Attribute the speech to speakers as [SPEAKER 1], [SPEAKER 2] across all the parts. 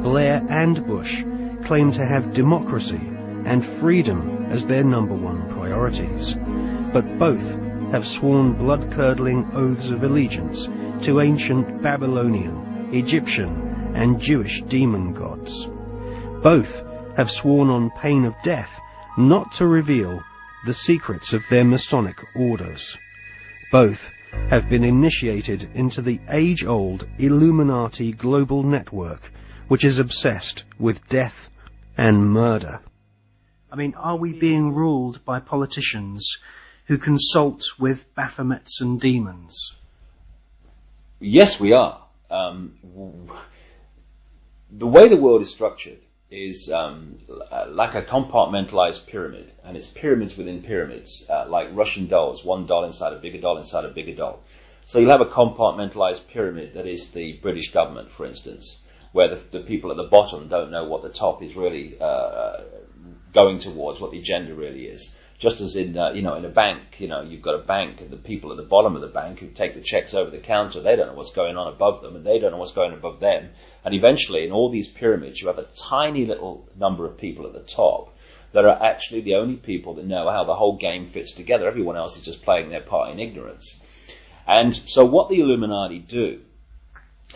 [SPEAKER 1] Blair and Bush claim to have democracy and freedom as their #1 priorities, but both have sworn blood-curdling oaths of allegiance to ancient Babylonian, Egyptian and Jewish demon gods. Both have sworn on pain of death not to reveal the secrets of their Masonic orders. Both have been initiated into the age-old Illuminati global network, which is obsessed with death and murder. I mean, are we being ruled by politicians who consult with Baphomets and demons?
[SPEAKER 2] Yes, we are. The way the world is structured is like a compartmentalized pyramid, and it's pyramids within pyramids, like Russian dolls, one doll inside a bigger doll inside a bigger doll. So you'll have a compartmentalized pyramid that is the British government, for instance, where the people at the bottom don't know what the top is really going towards, what the agenda really is. Just as in in a bank, you've got a bank, and the people at the bottom of the bank who take the checks over the counter, they don't know what's going on above them, and they don't know what's going on above them. And eventually, in all these pyramids, you have a tiny little number of people at the top that are actually the only people that know how the whole game fits together. Everyone else is just playing their part in ignorance. And so what the Illuminati do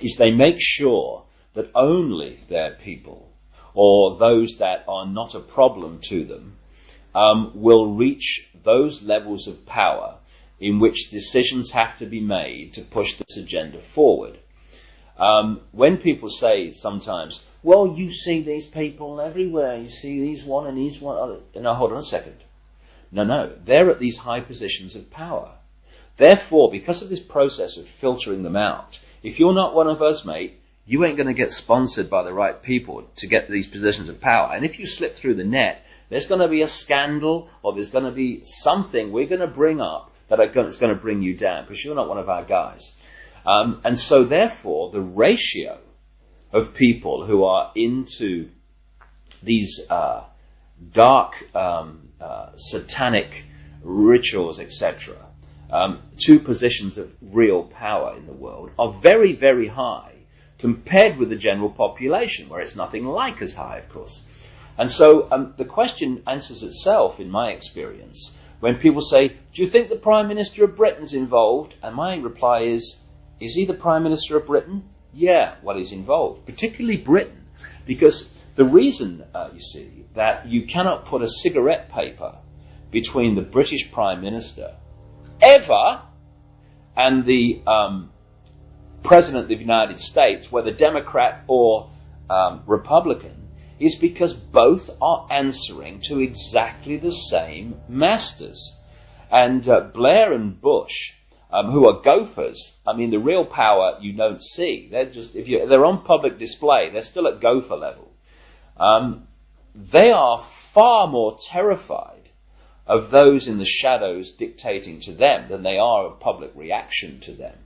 [SPEAKER 2] is they make sure that only their people, or those that are not a problem to them, will reach those levels of power in which decisions have to be made to push this agenda forward. When people say sometimes, well, you see these people everywhere, you see these one and these one other. No, hold on a second. No, they're at these high positions of power. Therefore, because of this process of filtering them out, if you're not one of us, mate, you ain't going to get sponsored by the right people to get these positions of power. And if you slip through the net, there's going to be a scandal, or there's going to be something we're going to bring up that is going to bring you down, because you're not one of our guys. And so therefore, the ratio of people who are into these dark satanic rituals, etc., to positions of real power in the world are very, very high compared with the general population, where it's nothing like as high, of course. And so the question answers itself, in my experience, when people say, do you think the Prime Minister of Britain's involved? And my reply is he the Prime Minister of Britain? Yeah, well, he's involved, particularly Britain, because the reason, you see, that you cannot put a cigarette paper between the British Prime Minister ever and the President of the United States, whether Democrat or Republican, is because both are answering to exactly the same masters. And Blair and Bush, who are gophers, I mean, the real power you don't see. They're just, if they're on public display, they're still at gopher level. They are far more terrified of those in the shadows dictating to them than they are of public reaction to them.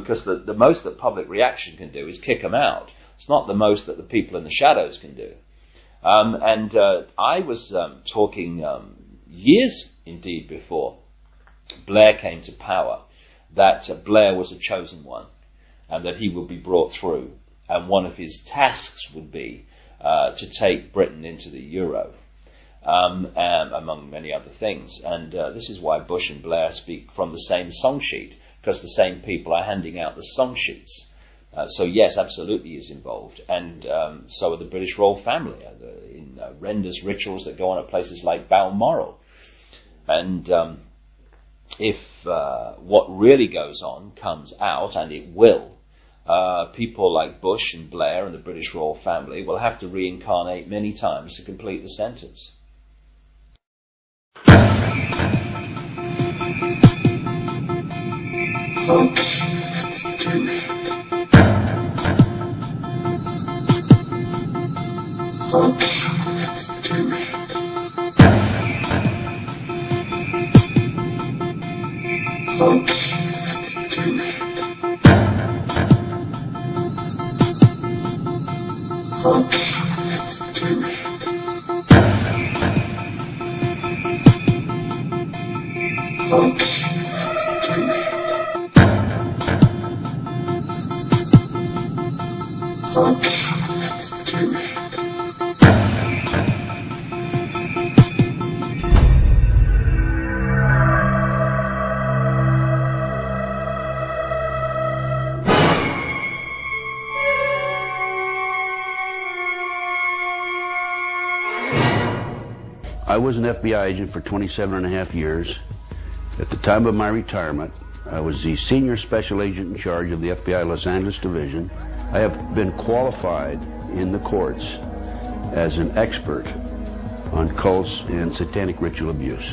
[SPEAKER 2] Because the most that public reaction can do is kick them out. It's not the most that the people in the shadows can do. I was talking years indeed before Blair came to power, that Blair was a chosen one, and that he would be brought through, and one of his tasks would be to take Britain into the euro, among many other things. And this is why Bush and Blair speak from the same song sheet, because the same people are handing out the song sheets. So yes, absolutely is involved. And so are the British royal family in horrendous rituals that go on at places like Balmoral. And if what really goes on comes out, and it will, people like Bush and Blair and the British royal family will have to reincarnate many times to complete the sentence.
[SPEAKER 3] Let's do it. Let's do it. Let's do it. Let's do it. Let's do it. Let's
[SPEAKER 4] I was an FBI agent for 27.5 years. At the time of my retirement, I was the senior special agent in charge of the FBI Los Angeles Division. I have been qualified in the courts as an expert on cults and satanic ritual abuse.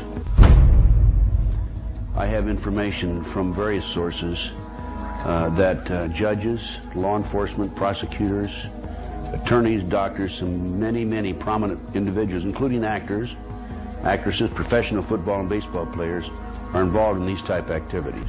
[SPEAKER 4] I have information from various sources that judges, law enforcement, prosecutors, attorneys, doctors, and many prominent individuals, including actors, actresses, professional football and baseball players, are involved in these type activities.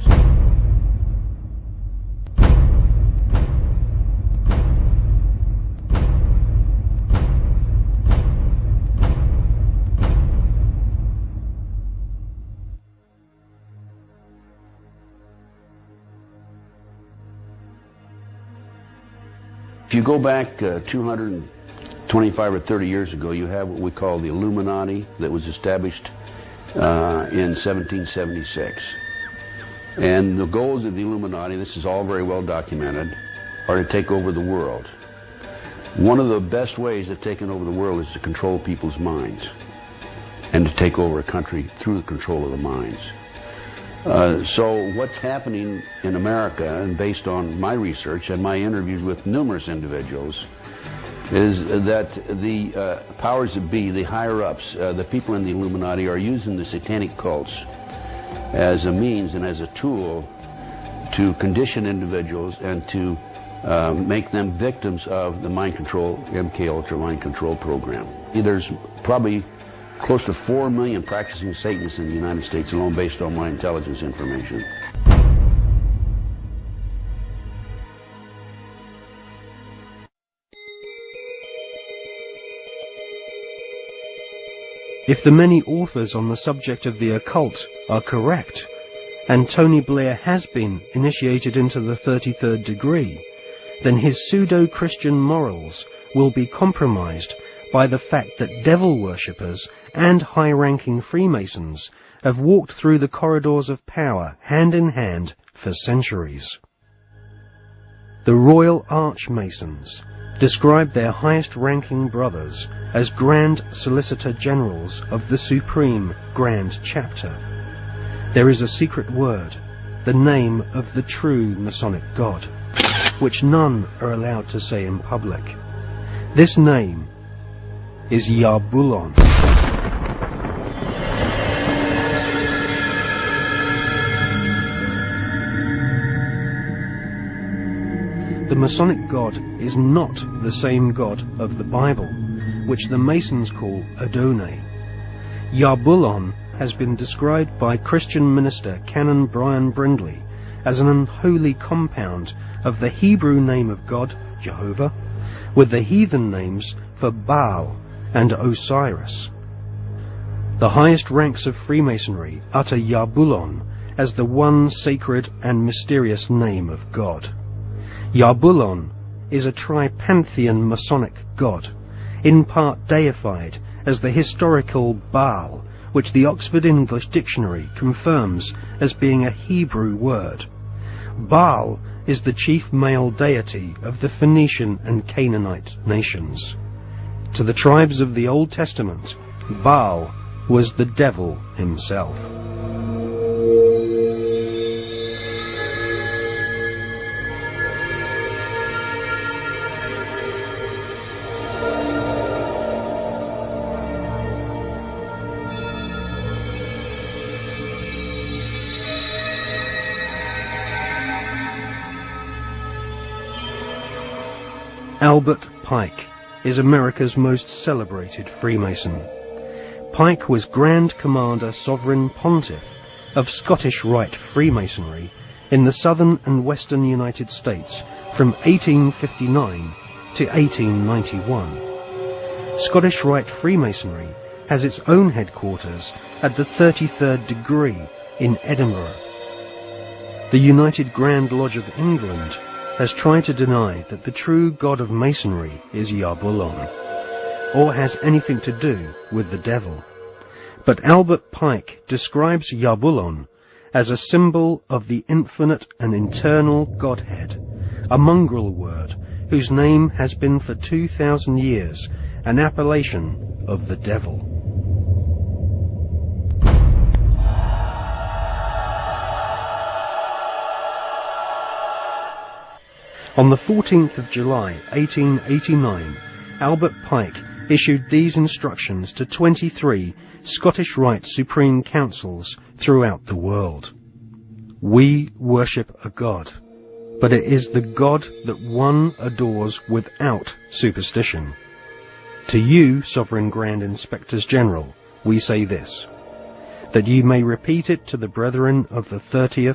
[SPEAKER 4] If you go back 225 or 30 years ago, you have what we call the Illuminati that was established in 1776. And the goals of the Illuminati, this is all very well documented, are to take over the world. One of the best ways of taking over the world is to control people's minds and to take over a country through the control of the minds. So what's happening in America, and based on my research and my interviews with numerous individuals, is that the powers that be, the higher-ups, the people in the Illuminati, are using the satanic cults as a means and as a tool to condition individuals and to make them victims of the mind control, MK Ultra mind control program. There's probably close to 4 million practicing Satanists in the United States alone, based on my intelligence information.
[SPEAKER 1] If the many authors on the subject of the occult are correct, and Tony Blair has been initiated into the 33rd degree, then his pseudo-Christian morals will be compromised by the fact that devil worshippers and high-ranking Freemasons have walked through the corridors of power hand in hand for centuries. The Royal Archmasons describe their highest-ranking brothers as Grand Solicitor Generals of the Supreme Grand Chapter. There is a secret word, the name of the true Masonic God, which none are allowed to say in public. This name is Yarbulon. The Masonic God is not the same God of the Bible, which the Masons call Adonai. Yarbulon has been described by Christian minister Canon Brian Brindley as an unholy compound of the Hebrew name of God, Jehovah, with the heathen names for Baal and Osiris. The highest ranks of Freemasonry utter Yarbulon as the one sacred and mysterious name of God. Yarbulon is a tripantheon Masonic god, in part deified as the historical Baal, which the Oxford English Dictionary confirms as being a Hebrew word. Baal is the chief male deity of the Phoenician and Canaanite nations. To the tribes of the Old Testament, Baal was the devil himself. Albert Pike is America's most celebrated Freemason. Pike was Grand Commander Sovereign Pontiff of Scottish Rite Freemasonry in the southern and western United States from 1859 to 1891. Scottish Rite Freemasonry has its own headquarters at the 33rd degree in Edinburgh. The United Grand Lodge of England has tried to deny that the true god of Masonry is Yarbulon, or has anything to do with the devil. But Albert Pike describes Yarbulon as a symbol of the infinite and eternal Godhead, a mongrel word whose name has been for 2,000 years an appellation of the devil. On the 14th of July 1889, Albert Pike issued these instructions to 23 Scottish Rite Supreme Councils throughout the world. We worship a God, but it is the God that one adores without superstition. To you, Sovereign Grand Inspectors General, we say this, that you may repeat it to the brethren of the 30th